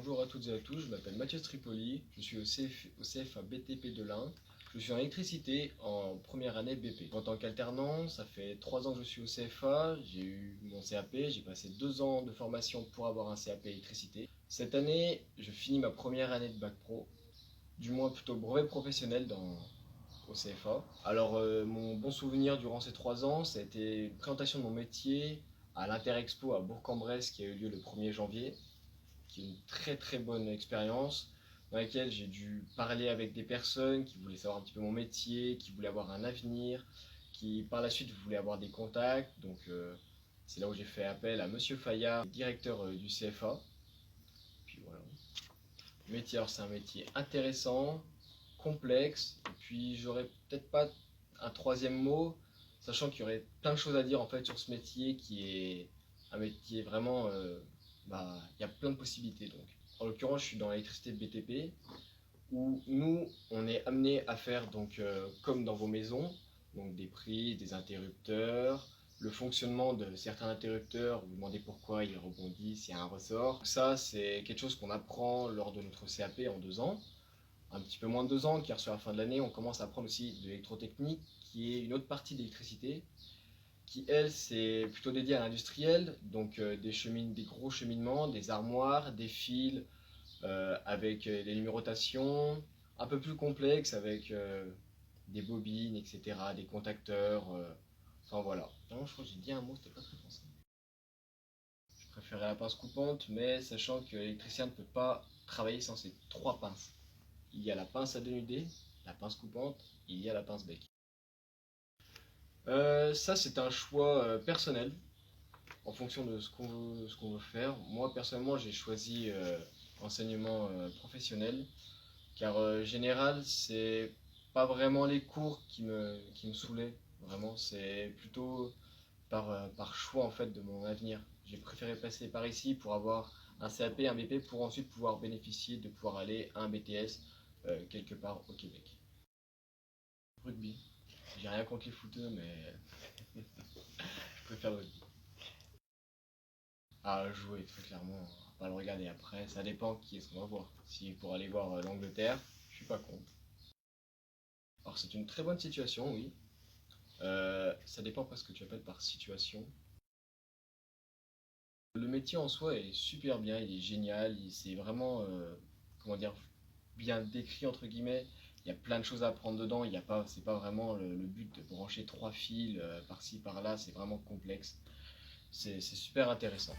Bonjour à toutes et à tous, je m'appelle Mathieu Stripoli, je suis au CFA BTP de l'Ain. Je suis en électricité en première année BP. En tant qu'alternant, ça fait 3 ans que je suis au CFA, j'ai eu mon CAP, j'ai passé 2 ans de formation pour avoir un CAP électricité. Cette année, je finis ma première année de bac pro, du moins plutôt brevet professionnel au CFA. Alors mon bon souvenir durant ces 3 ans, ça a été une présentation de mon métier à l'Interexpo à Bourg-en-Bresse qui a eu lieu le 1er janvier, qui est une très très bonne expérience dans laquelle j'ai dû parler avec des personnes qui voulaient savoir un petit peu mon métier, qui voulaient avoir un avenir, qui par la suite voulaient avoir des contacts. Donc c'est là où j'ai fait appel à Monsieur Fayard, directeur du CFA. Puis voilà. Le métier, alors c'est un métier intéressant, complexe, et puis j'aurais peut-être pas un troisième mot, sachant qu'il y aurait plein de choses à dire en fait sur ce métier qui est un métier vraiment, il y a plein de possibilités donc. En l'occurrence, je suis dans l'électricité de BTP, où nous, on est amené à faire donc comme dans vos maisons, donc des prises, des interrupteurs, le fonctionnement de certains interrupteurs, vous vous demandez pourquoi ils rebondissent, il y a un ressort. Ça, c'est quelque chose qu'on apprend lors de notre CAP en 2 ans, un petit peu moins de 2 ans, car sur la fin de l'année, on commence à apprendre aussi de l'électrotechnique, qui est une autre partie d'électricité, qui elle, c'est plutôt dédié à l'industriel, donc des gros cheminements, des armoires, des fils, avec des numérotations un peu plus complexes, avec des bobines, etc., des contacteurs, enfin voilà. Non, je crois que j'ai dit un mot, c'était pas très français. Je préférais la pince coupante, mais sachant que l'électricien ne peut pas travailler sans ces 3 pinces. Il y a la pince à dénuder, la pince coupante, il y a la pince bec. Ça, c'est un choix personnel, en fonction de ce qu'on veut faire. Moi, personnellement, j'ai choisi enseignement professionnel, car général, c'est pas vraiment les cours qui me saoulaient, vraiment, c'est plutôt par choix en fait de mon avenir. J'ai préféré passer par ici pour avoir un CAP, un BP, pour ensuite pouvoir bénéficier de pouvoir aller à un BTS quelque part au Québec. Rugby. J'ai rien contre les footeux, mais je préfère le rugby. À jouer, très clairement, pas le regarder après. Ça dépend qui est-ce qu'on va voir. Si pour aller voir l'Angleterre, je suis pas contre. Alors c'est une très bonne situation, oui. Ça dépend pas ce que tu appelles par situation. Le métier en soi est super bien, il est génial, c'est vraiment, comment dire, bien décrit entre guillemets. Il y a plein de choses à apprendre dedans. Il y a pas, c'est pas vraiment le but de brancher 3 fils par-ci par-là. C'est vraiment complexe. C'est super intéressant.